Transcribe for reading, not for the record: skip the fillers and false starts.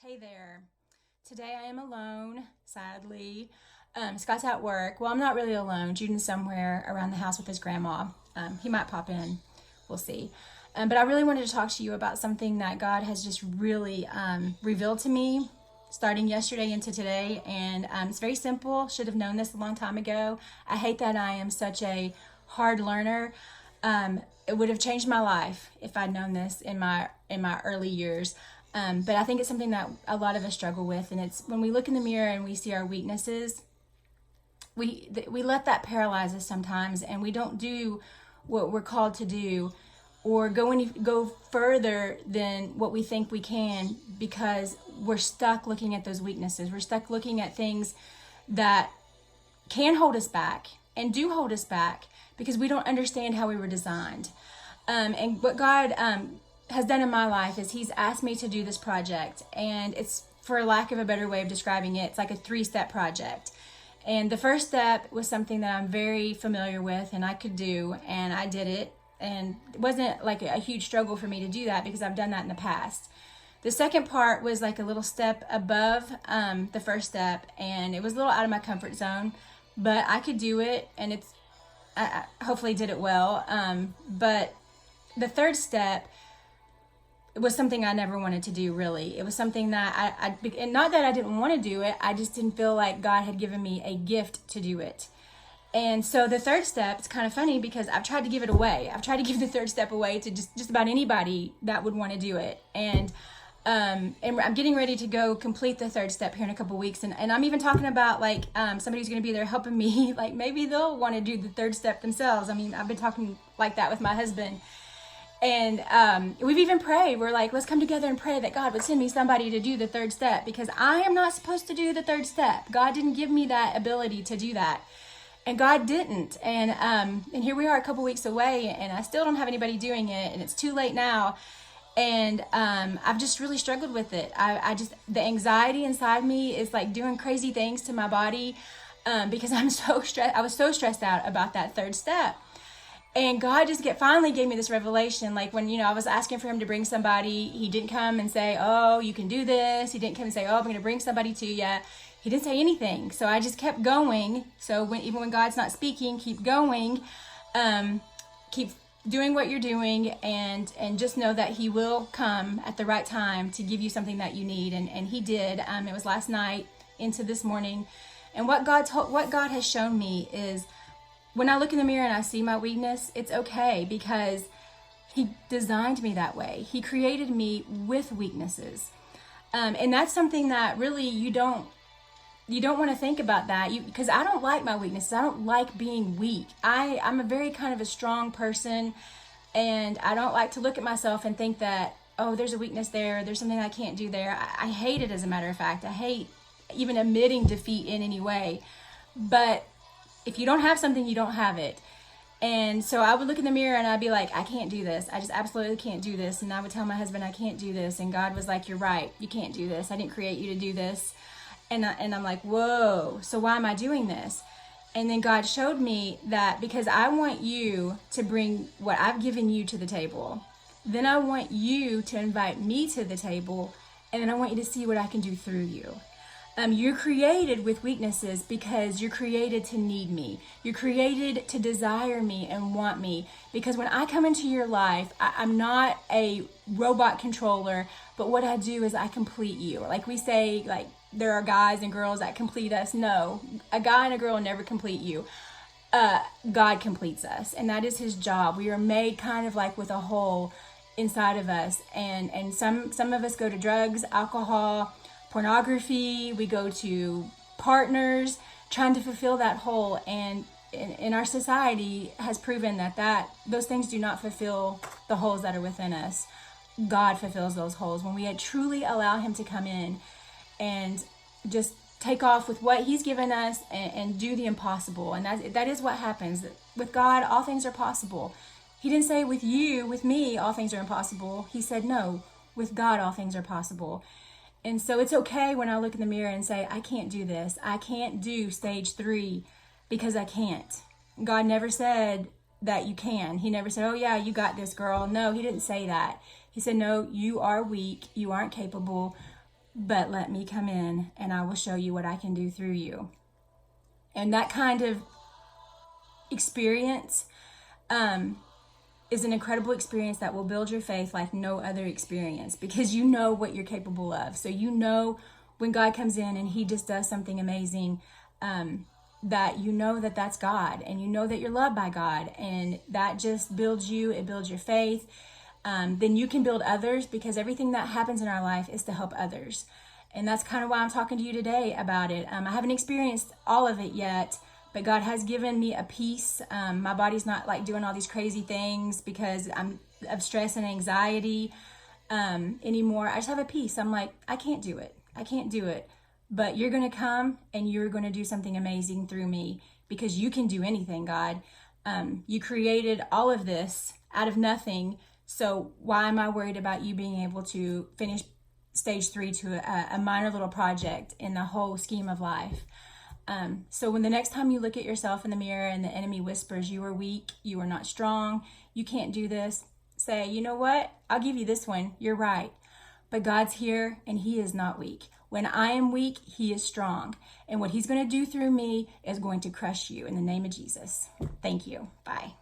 Hey there. Today I am alone, sadly. Scott's at work. Well, I'm not really alone. Juden's somewhere around the house with his grandma. He might pop in. We'll see. But I really wanted to talk to you about something that God has just really revealed to me starting yesterday into today. And it's very simple. Should have known this a long time ago. I hate that I am such a hard learner. It would have changed my life if I'd known this in my early years. But I think it's something that a lot of us struggle with, and it's when we look in the mirror and we see our weaknesses, we let that paralyze us sometimes, and we don't do what we're called to do, or go further than what we think we can because we're stuck looking at those weaknesses. We're stuck looking at things that can hold us back and do hold us back because we don't understand how we were designed. And what God has done in my life is He's asked me to do this project, and it's, for lack of a better way of describing it, it's like a 3-step project. And the first step was something that I'm very familiar with and I could do, and I did it. And it wasn't like a huge struggle for me to do that because I've done that in the past. The second part was like a little step above the first step, and it was a little out of my comfort zone, but I could do it, and I hopefully did it well. But the third step, it was something I never wanted to do, really. It was something that and not that I didn't want to do it, I just didn't feel like God had given me a gift to do it. And so the third step, it's kind of funny because I've tried to give it away. I've tried to give the third step away to just about anybody that would want to do it. And I'm getting ready to go complete the third step here in a couple weeks. And I'm even talking about like somebody who's going to be there helping me. Like maybe they'll want to do the third step themselves. I mean, I've been talking like that with my husband. And we've even prayed. We're like, let's come together and pray that God would send me somebody to do the third step, because I am not supposed to do the third step. God didn't give me that ability to do that. And God didn't. And here we are a couple weeks away, and I still don't have anybody doing it, and it's too late now. And I've just really struggled with it. I just, the anxiety inside me is like doing crazy things to my body because I'm so stressed. I was so stressed out about that third step. And God just finally gave me this revelation. Like when, I was asking for Him to bring somebody, He didn't come and say, oh, you can do this. He didn't come and say, oh, I'm going to bring somebody to you. He didn't say anything. So I just kept going. So even when God's not speaking, keep going. Keep doing what you're doing, and just know that He will come at the right time to give you something that you need. And He did. It was last night into this morning. And what God has shown me is, when I look in the mirror and I see my weakness, it's okay, because He designed me that way. He created me with weaknesses. And that's something that really you don't want to think about that, because I don't like my weaknesses. I don't like being weak. I'm a very kind of a strong person, and I don't like to look at myself and think that, oh, there's a weakness there. There's something I can't do there. I hate it, as a matter of fact. I hate even admitting defeat in any way. But if you don't have something, you don't have it. And so I would look in the mirror and I'd be like, I can't do this. I just absolutely can't do this. And I would tell my husband, I can't do this. And God was like, you're right. You can't do this. I didn't create you to do this. And I'm like, whoa, so why am I doing this? And then God showed me that because I want you to bring what I've given you to the table. Then I want you to invite me to the table. And then I want you to see what I can do through you. You're created with weaknesses because you're created to need me. You're created to desire me and want me. Because when I come into your life, I'm not a robot controller, but what I do is I complete you. Like we say, like there are guys and girls that complete us. No, a guy and a girl will never complete you. God completes us, and that is His job. We are made kind of like with a hole inside of us, and some of us go to drugs, alcohol, pornography. We go to partners trying to fulfill that hole, and in our society has proven that those things do not fulfill the holes that are within us. God fulfills those holes when we truly allow Him to come in and just take off with what He's given us and do the impossible. And that is what happens. With God, all things are possible. He didn't say with me, all things are impossible. He said, no, with God, all things are possible. And so it's okay when I look in the mirror and say, I can't do this. I can't do stage 3 because I can't. God never said that you can. He never said, oh yeah, you got this, girl. No, He didn't say that. He said, no, you are weak. You aren't capable. but let me come in and I will show you what I can do through you. And that kind of experience is an incredible experience that will build your faith like no other experience, because you know what you're capable of. So you know when God comes in and he just does something amazing, that you know that that's God, and you know that you're loved by God, and that just builds you. It builds your faith. Then you can build others, because everything that happens in our life is to help others. And that's kind of why I'm talking to you today about it. I haven't experienced all of it yet, but God has given me a peace. My body's not like doing all these crazy things because I'm of stress and anxiety anymore. I just have a peace. I'm like, I can't do it. I can't do it. But you're going to come and you're going to do something amazing through me, because you can do anything, God. You created all of this out of nothing. So why am I worried about you being able to finish stage 3 to a minor little project in the whole scheme of life? So when the next time you look at yourself in the mirror and the enemy whispers, you are weak, you are not strong, you can't do this, say, you know what? I'll give you this one. You're right. But God's here and he is not weak. When I am weak, he is strong. And what he's going to do through me is going to crush you in the name of Jesus. Thank you. Bye.